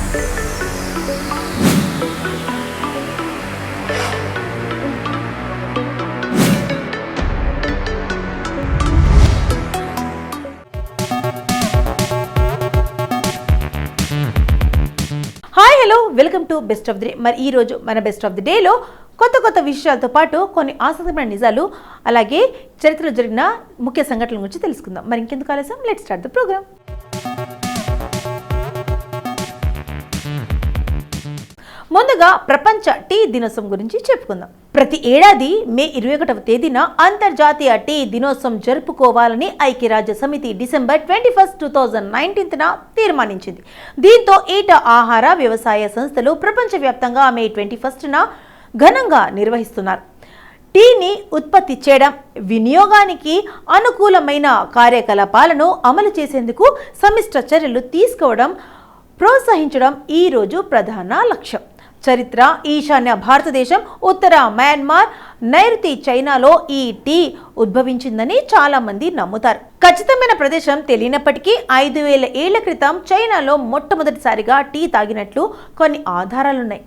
Hello welcome to best of the day. మరి ఈరోజు మన బెస్ట్ ఆఫ్ ది డేలో కొత్త విషయాలతో పాటు కొన్ని ఆసక్తికరమైన నిజాలు అలాగే చరిత్రలో జరిగిన ముఖ్య సంఘటనల గురించి తెలుసుకుందాం. మరి ఇంకెందుకు ఆలస్యం, లెట్స్ స్టార్ట్ ది ప్రోగ్రామ్. ముందుగా ప్రపంచ టీ దినోత్సవం గురించి చెప్పుకుందాం. ప్రతి ఏడాది మే 21వ తేదీన అంతర్జాతీయ టీ దినోత్సవం జరుపుకోవాలని ఐక్యరాజ్య సమితి డిసెంబర్ 21, 2019న తీర్మానించింది. దీంతో ఈట ఆహార వ్యవసాయ సంస్థలు ప్రపంచవ్యాప్తంగా మే 21న ఘనంగా నిర్వహిస్తున్నారు. టీని ఉత్పత్తి చేయడం, వినియోగానికి అనుకూలమైన కార్యకలాపాలను అమలు చేసేందుకు సమిష్ట చర్యలు తీసుకోవడం, ప్రోత్సహించడం ఈ రోజు ప్రధాన లక్ష్యం. చరిత్ర: ఈశాన్య భారతదేశం, ఉత్తర మయన్మార్, నైరుతి చైనాలో ఈ టీ ఉద్భవించిందని చాలా మంది నమ్ముతారు. ఖచ్చితమైన ప్రదేశం తెలియనప్పటికీ 5000 ఏళ్ల క్రితం చైనాలో మొట్టమొదటిసారిగా టీ తాగినట్లు కొన్ని ఆధారాలున్నాయి.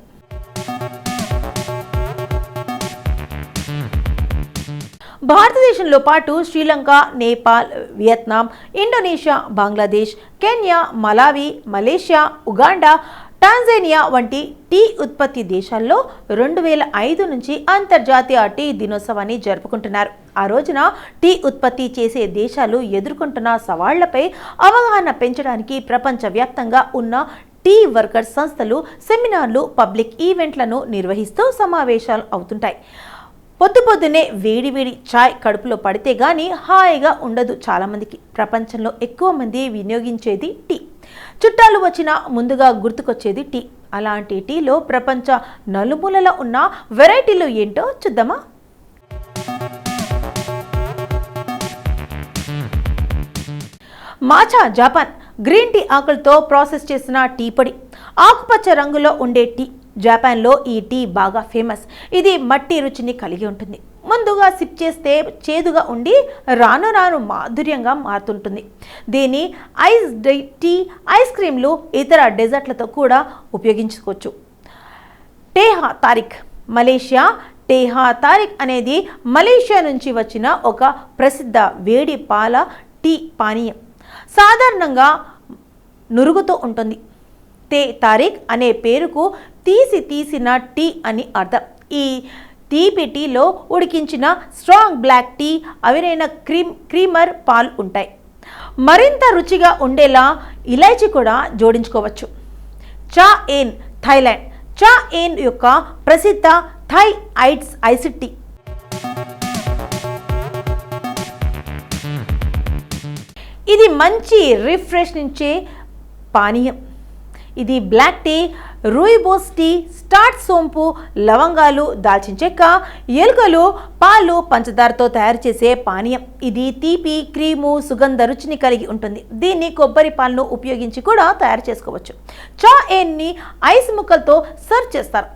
భారతదేశంలో పాటు Sri Lanka, Nepal, Vietnam, Indonesia, Bangladesh, Kenya, Malawi, Malaysia, Uganda, Tanzania వంటి టీ ఉత్పత్తి దేశాల్లో 2005 నుంచి అంతర్జాతీయ టీ దినోత్సవాన్ని జరుపుకుంటున్నారు. ఆ రోజున టీ ఉత్పత్తి చేసే దేశాలు ఎదుర్కొంటున్న సవాళ్లపై అవగాహన పెంచడానికి ప్రపంచవ్యాప్తంగా ఉన్న టీ వర్కర్స్ సంస్థలు సెమినార్లు, పబ్లిక్ ఈవెంట్లను నిర్వహిస్తూ సమావేశాలు అవుతుంటాయి. పొద్దున్నే వేడి చాయ్ కడుపులో పడితే గానీ హాయిగా ఉండదు చాలామందికి. ప్రపంచంలో ఎక్కువ మంది వినియోగించేది టీ. చుట్టాలు వచ్చినా ముందుగా గుర్తుకొచ్చేది టీ. అలాంటి టీలో ప్రపంచ నలుమూలలో ఉన్న వెరైటీలు ఏంటో చూద్దామా? Matcha Japan. గ్రీన్ టీ ఆకులతో ప్రాసెస్ చేసిన టీ పొడి. ఆకుపచ్చ రంగులో ఉండే టీ. జపాన్లో ఈ టీ బాగా ఫేమస్. ఇది మట్టి రుచిని కలిగి ఉంటుంది. ముందుగా సిప్ చేస్తే చేదుగా ఉండి రాను రాను మాధుర్యంగా మారుతుంటుంది. దీన్ని ఐస్ టీ, ఐస్ క్రీమ్లు, ఇతర డెజర్ట్లతో కూడా ఉపయోగించుకోవచ్చు. టేహా తారిక్. మలేషియా. టేహా తారిక్ అనేది మలేషియా నుంచి వచ్చిన ఒక ప్రసిద్ధ వేడి పాల టీ పానీయం. సాధారణంగా నురుగుతూ ఉంటుంది. తే తారిక్ అనే పేరుకు తీసిన టీ అని అర్థం. ఈ తీపి టీలో ఉడికించిన స్ట్రాంగ్ బ్లాక్ టీ, అవిరైన క్రీమర్ పాలు ఉంటాయి. మరింత రుచిగా ఉండేలా ఇలాచీ కూడా జోడించుకోవచ్చు. చా ఏన్, థాయిలాండ్. చా ఏన్ యొక్క ప్రసిద్ధ థాయ్ ఐస్ టీ. ఇది మంచి రిఫ్రెష్నించే పానీయం. ఇది black tea, rooibos tea, starch, సోంపు, లవంగాలు, దాల్చిన చెక్క, ఎలుకలు, పాలు, పంచదారతో తయారు చేసే పానీయం. ఇది తీపి, క్రీము, సుగంధ రుచిని కలిగి ఉంటుంది. దీన్ని కొబ్బరి పాలను ఉపయోగించి కూడా తయారు చేసుకోవచ్చు. చా ఏన్ని ఐస్ ముక్కలతో సర్వ్ చేస్తారు.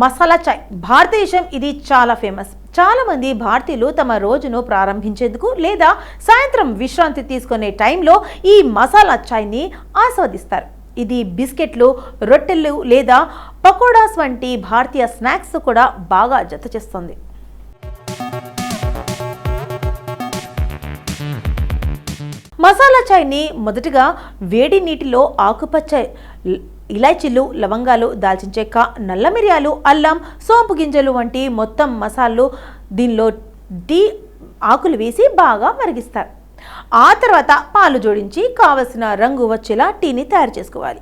మసాలా చాయ్. భారతదేశం ఇది చాలా ఫేమస్. చాలామంది భారతీయులు తమ రోజును ప్రారంభించేందుకు లేదా సాయంత్రం విశ్రాంతి తీసుకునే టైంలో ఈ మసాలా చాయ్ని ఆస్వాదిస్తారు. ఇది బిస్కెట్లు, రొట్టెలు లేదా పకోడాస్ వంటి భారతీయ స్నాక్స్ కూడా బాగా జత చేస్తుంది. మసాలా చాయ్ని మొదటగా వేడి నీటిలో ఆకుపచ్చ ఇలాచీలు, లవంగాలు, దాల్చిన చెక్క, నల్ల మిరియాలు, అల్లం, సోంపు గింజలు వంటి మొత్తం మసాలాలు దీనిలో టీ ఆకులు వేసి బాగా మరిగిస్తారు. ఆ తర్వాత పాలు జోడించి కావలసిన రంగు వచ్చేలా టీని తయారు చేసుకోవాలి.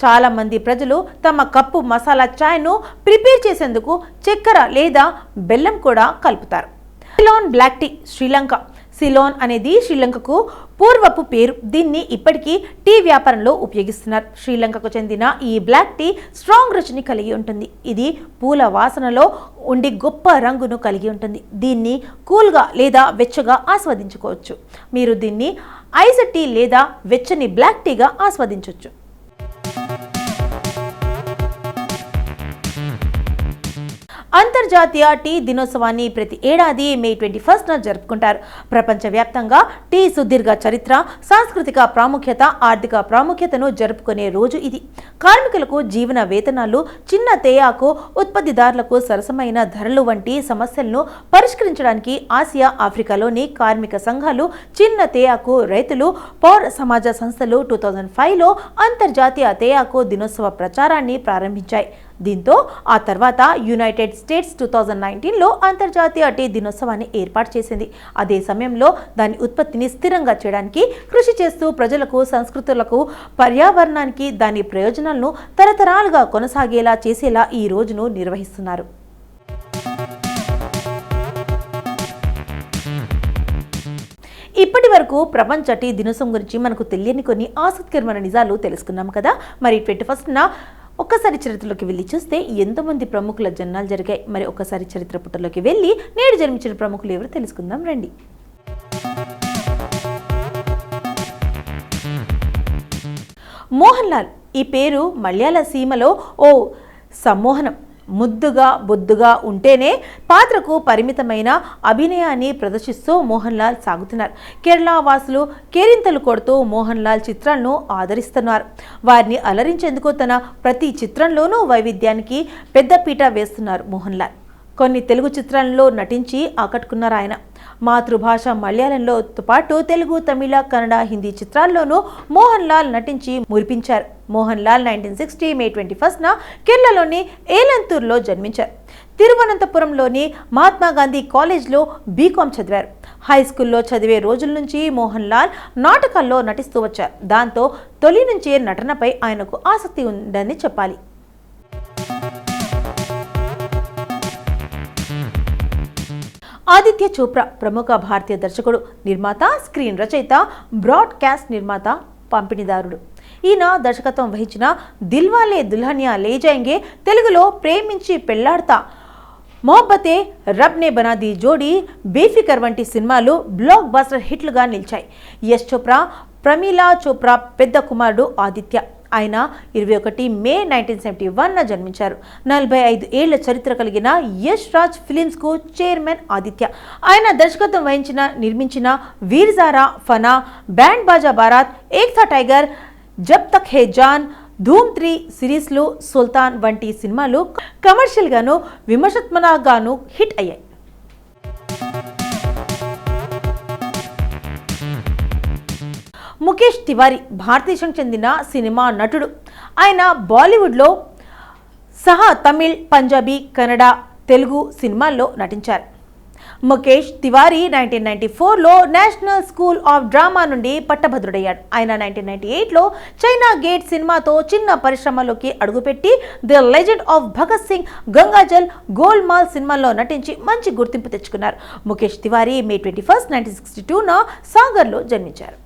చాలామంది ప్రజలు తమ కప్పు మసాలా చాయ్ను ప్రిపేర్ చేసేందుకు చక్కెర లేదా బెల్లం కూడా కలుపుతారు. Ceylon black tea. Sri Lanka. Ceylon అనేది శ్రీలంకకు పూర్వపు పేరు. దీన్ని ఇప్పటికీ టీ వ్యాపారంలో ఉపయోగిస్తున్నారు. శ్రీలంకకు చెందిన ఈ బ్లాక్ టీ స్ట్రాంగ్ రుచిని కలిగి ఉంటుంది. ఇది పూల వాసనలో ఉండి గొప్ప రంగును కలిగి ఉంటుంది. దీన్ని కూల్గా లేదా వెచ్చగా ఆస్వాదించుకోవచ్చు. మీరు దీన్ని ఐస్ టీ లేదా వెచ్చని బ్లాక్ టీగా ఆస్వాదించవచ్చు. అంతర్జాతీయ టీ దినోత్సవాన్ని ప్రతి ఏడాది మే 21న జరుపుకుంటారు. ప్రపంచవ్యాప్తంగా టీ సుదీర్ఘ చరిత్ర, సాంస్కృతిక ప్రాముఖ్యత, ఆర్థిక ప్రాముఖ్యతను జరుపుకునే రోజు ఇది. కార్మికులకు జీవన వేతనాలు, చిన్న తేయాకు ఉత్పత్తిదారులకు సరసమైన ధరలు వంటి సమస్యలను పరిష్కరించడానికి ఆసియా, ఆఫ్రికాలోని కార్మిక సంఘాలు, చిన్న తేయాకు రైతులు, పౌర సమాజ సంస్థలు 2005లో అంతర్జాతీయ తేయాకు దినోత్సవ ప్రచారాన్ని ప్రారంభించాయి. దీంతో ఆ తర్వాత యునైటెడ్ స్టేట్స్ 2019లో అంతర్జాతీయ టీ దినోత్సవాన్ని ఏర్పాటు చేసింది. అదే సమయంలో దాని ఉత్పత్తిని స్థిరంగా చేయడానికి కృషి చేస్తూ ప్రజలకు, సంస్కృతులకు, పర్యావరణానికి దాని ప్రయోజనాలను తరతరాలుగా కొనసాగేలా చేసేలా ఈ రోజును నిర్వహిస్తున్నారు. ఇప్పటి వరకు ప్రపంచ టీ దినోత్సవం గురించి మనకు తెలియని కొన్ని ఆసక్తికరమైన నిజాలు తెలుసుకున్నాం కదా. మరి 21న ఒక్కసారి చరిత్రలోకి వెళ్ళి చూస్తే ఎంతోమంది ప్రముఖుల జన్మాలు జరిగాయి. మరి ఒక్కసారి చరిత్ర పుటలోకి వెళ్ళి నేడు జన్మించిన ప్రముఖులు ఎవరు తెలుసుకుందాం రండి. మోహన్ లాల్. ఈ పేరు మలయాళ సీమలో ఓ సమ్మోహనం. ముద్దుగా బొద్దుగా ఉంటేనే పాత్రకు పరిమితమైన అభినయాన్ని ప్రదర్శిస్తూ మోహన్ లాల్ సాగుతున్నారు. కేరళ వాసులు కేరింతలు కొడుతూ మోహన్ లాల్ చిత్రాలను ఆదరిస్తున్నారు. వారిని అలరించేందుకు తన ప్రతి చిత్రంలోనూ వైవిధ్యానికి పెద్దపీట వేస్తున్నారు మోహన్ లాల్. కొన్ని తెలుగు చిత్రాలలో నటించి ఆకట్టుకున్నారు ఆయన. మాతృభాష మలయాళంలో పాటు తెలుగు, తమిళ, కన్నడ, హిందీ చిత్రాల్లోనూ మోహన్ లాల్ నటించి మురిపించారు. మోహన్ లాల్ 1960 మే 21న కేరళలోని ఏలంతూరులో జన్మించారు. తిరువనంతపురంలోని మహాత్మా గాంధీ కాలేజ్లో బీకాం చదివారు. హై స్కూల్లో చదివే రోజుల నుంచి మోహన్ లాల్ నాటకాల్లో నటిస్తూ వచ్చారు. దాంతో తొలి నుంచే నటనపై ఆయనకు ఆసక్తి ఉందని చెప్పాలి. ఆదిత్య చోప్రా ప్రముఖ భారతీయ దర్శకుడు, నిర్మాత, స్క్రీన్ రచయిత, బ్రాడ్కాస్ట్ నిర్మాత, పంపిణీదారుడు. ఈయన దర్శకత్వం వహించిన దిల్వాలే దుల్హనియా లే జాయేంగే, తెలుగులో ప్రేమించి పెళ్లాడతా, మొహబ్బతే రబ్ నే బనా ది జోడీ, బేఫికర్ వంటి సినిమాలు బ్లాక్ బస్టర్ హిట్లుగా నిలిచాయి. యశ్ చోప్రా, ప్రమీలా చోప్రా పెద్ద కుమారుడు ఆదిత్య. ఆయన 21 మే 1971న జన్మించారు. 45 ఏళ్ల చరిత్ర కలిగిన యశ్ రాజ్ ఫిలిమ్స్కు చైర్మన్ ఆదిత్య. ఆయన దర్శకత్వం వహించిన, నిర్మించిన వీర్జారా, ఫనా, బ్యాండ్ బాజా బారాత్, ఏక్ థా టైగర్, జబ్ తక్ హే జాన్, ధూమ్ 3 సిరీస్లు, సుల్తాన్ వంటి సినిమాలు కమర్షియల్ గాను, విమర్శనాత్మకంగాను హిట్ అయ్యాయి. ముఖేష్ తివారీ భారతదేశానికి చెందిన సినిమా నటుడు. ఆయన బాలీవుడ్లో సహా తమిళ్, పంజాబీ, కన్నడ, తెలుగు సినిమాల్లో నటించారు. ముఖేష్ తివారీ 1994లో నేషనల్ స్కూల్ ఆఫ్ డ్రామా నుండి పట్టభద్రుడయ్యాడు. ఆయన 1998లో చైనా గేట్ సినిమాతో చిన్న పరిశ్రమలోకి అడుగుపెట్టి the legend of Bhagat Singh, Gangaajal, Golmaal సినిమాల్లో నటించి మంచి గుర్తింపు తెచ్చుకున్నారు. ముఖేష్ తివారీ మే 21, 1962న సాగర్లో జన్మించారు.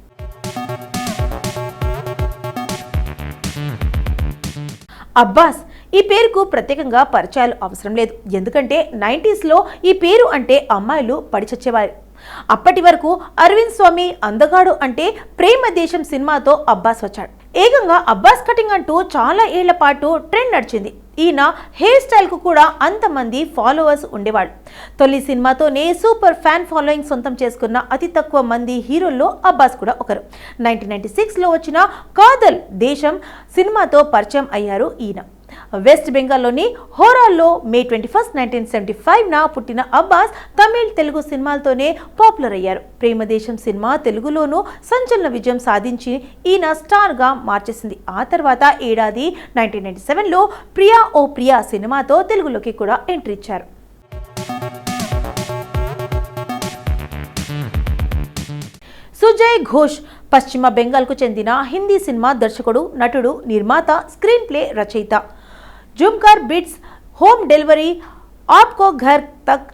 అబ్బాస్. ఈ పేరుకు ప్రత్యేకంగా పరిచయాలు అవసరం లేదు. ఎందుకంటే 90sలో ఈ పేరు అంటే అమ్మాయిలు పడిచచ్చేవారు. అప్పటి వరకు అరవింద్ స్వామి అందగాడు అంటే ప్రేమ దేశం సినిమాతో అబ్బాస్ వచ్చాడు. ఏకంగా అబ్బాస్ కటింగ్ అంటూ చాలా ఏళ్ల పాటు ట్రెండ్ నడిచింది. ఈయన హెయిర్ స్టైల్కు కూడా అంతమంది ఫాలోవర్స్ ఉండేవాళ్ళు. తొలి సినిమాతోనే సూపర్ ఫ్యాన్ ఫాలోయింగ్ సొంతం చేసుకున్న అతి తక్కువ మంది హీరోల్లో అబ్బాస్ కూడా ఒకరు. 1996లో వచ్చిన కాదల్ దేశం సినిమాతో పరిచయం అయ్యారు ఈయన. వెస్ట్ బెంగాల్లోని హోరాల్లో మే 21, 1975న పుట్టిన అబ్బాస్ తమిళ్, తెలుగు సినిమాలతోనే పాపులర్ అయ్యారు. ప్రేమదేశం సినిమా తెలుగులోనూ సంచలన విజయం సాధించి ఈయన స్టార్గా మార్చేసింది. ఆ తర్వాత ఏడాది 1997లో ప్రియా ఓ ప్రియా సినిమాతో తెలుగులోకి కూడా ఎంట్రీ ఇచ్చారు. సుజయ్ ఘోష్ పశ్చిమ బెంగాల్కు చెందిన హిందీ సినిమా దర్శకుడు, నటుడు, నిర్మాత, స్క్రీన్ ప్లే రచయిత. జుమ్కర్ బిట్స్, home delivery, Aapko Ghar Tak,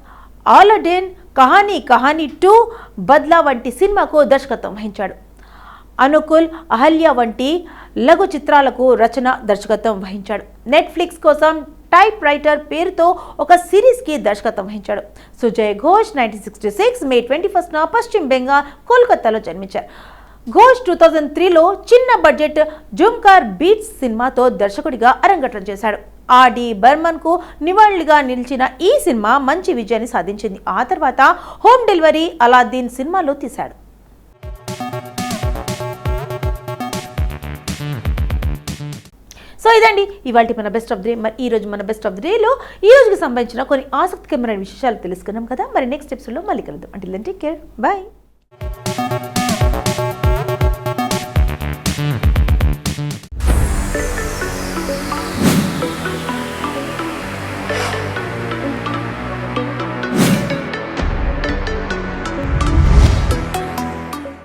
Aladin, Kahani Kahani 2, Badla వంటి సినిమాకు దర్శకత్వం వహించాడు. అనుకుల్, అహల్య వంటి లఘు చిత్రాలకు రచన, దర్శకత్వం వహించాడు. నెట్ఫ్లిక్స్ కోసం టైప్ రైటర్ పేరుతో ఒక సిరీస్కి దర్శకత్వం వహించాడు. సుజయ్ ఘోష్ 1966 మే 21న పశ్చిమ బెంగాల్, కోల్కతాలో జన్మించారు. ఘోష్ 2003లో చిన్న బడ్జెట్ జుమ్కర్ బీట్స్ సినిమాతో దర్శకుడిగా అరంగేట్రం చేశాడు. ఆడి బర్మన్కు నివాళిగా నిలిచిన ఈ సినిమా మంచి విజయాన్ని సాధించింది. ఆ తర్వాత హోమ్ డెలివరీ, అలాద్దీన్ సినిమాలో తీశాడు. సో ఇదండి ఇవాళ మన బెస్ట్ ఆఫ్ ది డే. మరి ఈ రోజు మన బెస్ట్ ఆఫ్ ది డేలో ఈ రోజుకి సంబంధించిన కొన్ని ఆసక్తికరమైన విషయాలు తెలుసుకున్నాం కదా. మరి నెక్స్ట్ ఎపిసోడ్లో మళ్ళీ కలుద్దాం. Until then take care, bye.